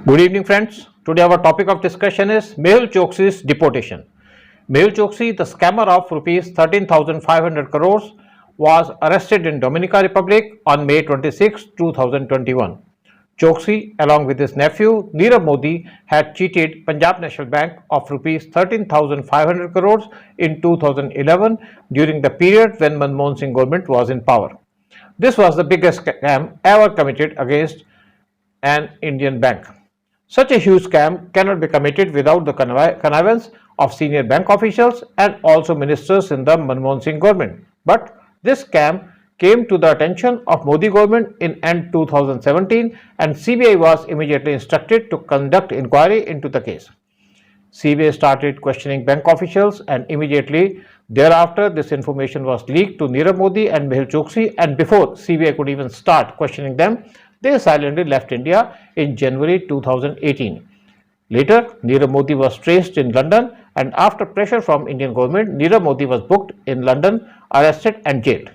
Good evening, friends. Today our topic of discussion is Mehul Choksi's deportation. Mehul Choksi, the scammer of rupees 13,500 crores, was arrested in Dominica Republic on May 26, 2021. Choksi, along with his nephew Nirav Modi, had cheated Punjab National Bank of rupees 13,500 crores in 2011 during the period when Manmohan Singh government was in power. This was the biggest scam ever committed against an Indian bank. Such a huge scam cannot be committed without the connivance of senior bank officials and also ministers in the Manmohan Singh government. But this scam came to the attention of Modi government in end 2017 and CBI was immediately instructed to conduct inquiry into the case. CBI started questioning bank officials and immediately thereafter this information was leaked to Nirav Modi and Mehul Choksi, and before CBI could even start questioning them, they silently left India in January 2018. Later, Nirav Modi was traced in London, and after pressure from Indian government, Nirav Modi was booked in London, arrested and jailed.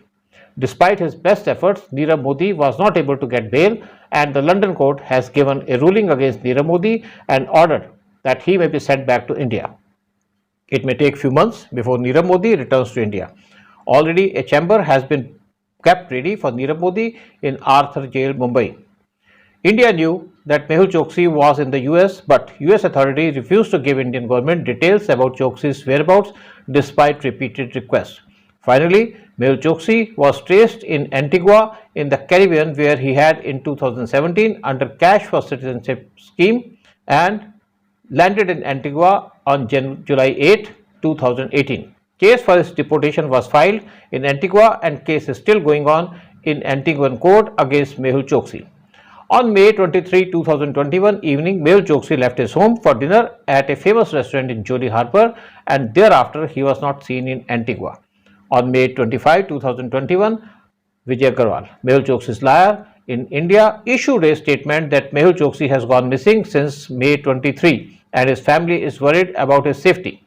Despite his best efforts, Nirav Modi was not able to get bail, and the London court has given a ruling against Nirav Modi and ordered that he may be sent back to India. It may take few months before Nirav Modi returns to India. Already a chamber has been kept ready for Nirav Modi in Arthur Jail, Mumbai. India knew that Mehul Choksi was in the US, but US authorities refused to give Indian government details about Choksi's whereabouts despite repeated requests. Finally, Mehul Choksi was traced in Antigua in the Caribbean, where he had in 2017 under cash for citizenship scheme and landed in Antigua on July 8, 2018. Case for his deportation was filed in Antigua and case is still going on in Antiguan court against Mehul Choksi. On May 23, 2021 evening, Mehul Choksi left his home for dinner at a famous restaurant in Jolly Harbour and thereafter he was not seen in Antigua. On May 25, 2021, Vijay Agarwal, Mehul Choksi's lawyer in India, issued a statement that Mehul Choksi has gone missing since May 23 and his family is worried about his safety.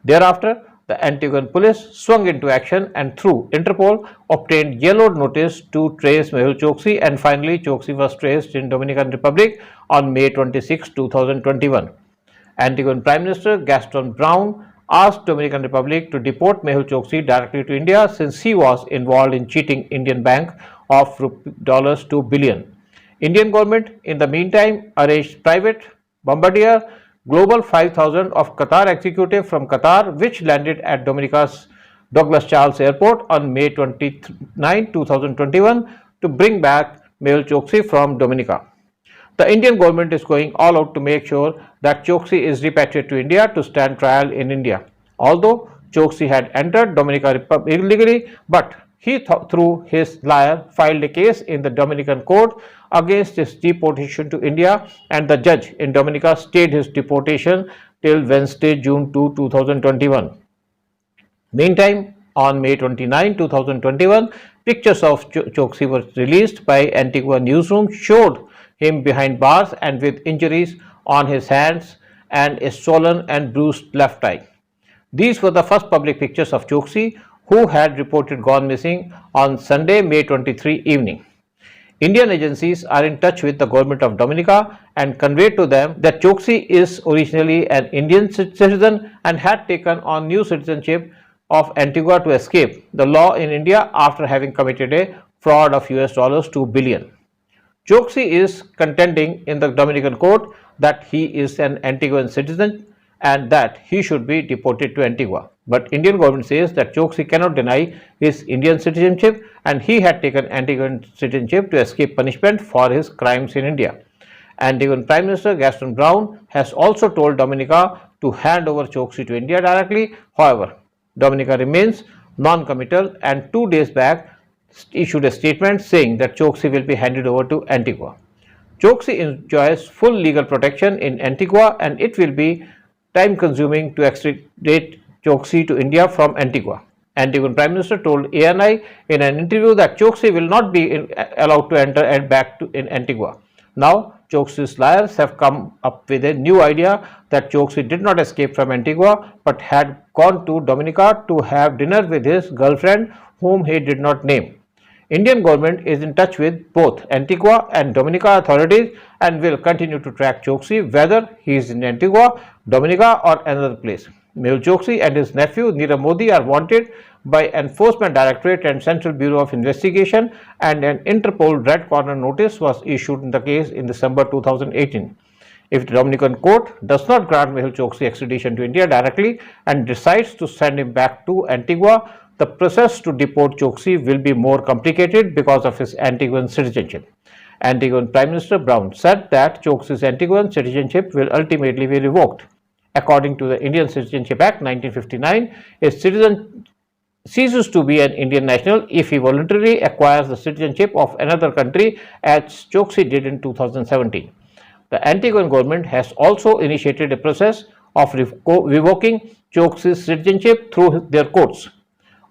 Thereafter, the Antiguan police swung into action and through Interpol obtained yellow notice to trace Mehul Choksi, and finally Choksi was traced in Dominican Republic on May 26, 2021. Antiguan Prime Minister Gaston Brown asked Dominican Republic to deport Mehul Choksi directly to India since he was involved in cheating Indian bank of $2 billion. Indian government in the meantime arranged private bombardier Global 5000 of Qatar executive from Qatar, which landed at Dominica's Douglas Charles Airport on May 29, 2021 to bring back Mehul Choksi from Dominica. The Indian government is going all out to make sure that Choksi is repatriated to India to stand trial in India. Although Choksi had entered Dominica Republic illegally, but he through his lawyer filed a case in the Dominican court against his deportation to India, and the judge in Dominica stayed his deportation till Wednesday, June 2, 2021. Meantime, on May 29, 2021, pictures of Choksi were released by Antigua newsroom showed him behind bars and with injuries on his hands and a swollen and bruised left eye. These were the first public pictures of Choksi, who had reported gone missing on Sunday, May 23 evening. Indian agencies are in touch with the government of Dominica and conveyed to them that Choksi is originally an Indian citizen and had taken on new citizenship of Antigua to escape the law in India after having committed a fraud of $2 billion. Choksi is contending in the Dominican court that he is an Antiguan citizen and that he should be deported to Antigua. But Indian government says that Choksi cannot deny his Indian citizenship and he had taken Antiguan citizenship to escape punishment for his crimes in India. Antiguan Prime Minister Gaston Brown has also told Dominica to hand over Choksi to India directly. However, Dominica remains non-committal and 2 days back issued a statement saying that Choksi will be handed over to Antigua. Choksi enjoys full legal protection in Antigua and it will be time consuming to extradite Choksi to India from Antigua. Antiguan Prime Minister told ANI in an interview that Choksi will not be allowed to enter and back in Antigua. Now, Choksi's lawyers have come up with a new idea that Choksi did not escape from Antigua but had gone to Dominica to have dinner with his girlfriend, whom he did not name. Indian government is in touch with both Antigua and Dominica authorities and will continue to track Choksi whether he is in Antigua, Dominica or another place. Mehul Choksi and his nephew Nirav Modi are wanted by Enforcement Directorate and Central Bureau of Investigation, and an Interpol Red Corner notice was issued in the case in December 2018. If the Dominican court does not grant Mehul Choksi extradition to India directly and decides to send him back to Antigua, the process to deport Choksi will be more complicated because of his Antiguan citizenship. Antiguan Prime Minister Brown said that Choksi's Antiguan citizenship will ultimately be revoked. According to the Indian Citizenship Act 1959, a citizen ceases to be an Indian national if he voluntarily acquires the citizenship of another country, as Choksi did in 2017. The Antiguan government has also initiated a process of revoking Choksi's citizenship through their courts,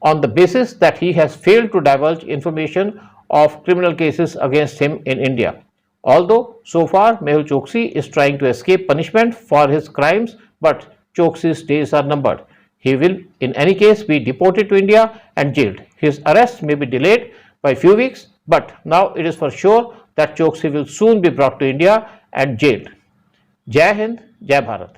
on the basis that he has failed to divulge information of criminal cases against him in India. Although so far Mehul Choksi is trying to escape punishment for his crimes, but Choksi's days are numbered. He will in any case be deported to India and jailed. His arrest may be delayed by a few weeks, but now it is for sure that Choksi will soon be brought to India and jailed. Jai Hind, Jai Bharat.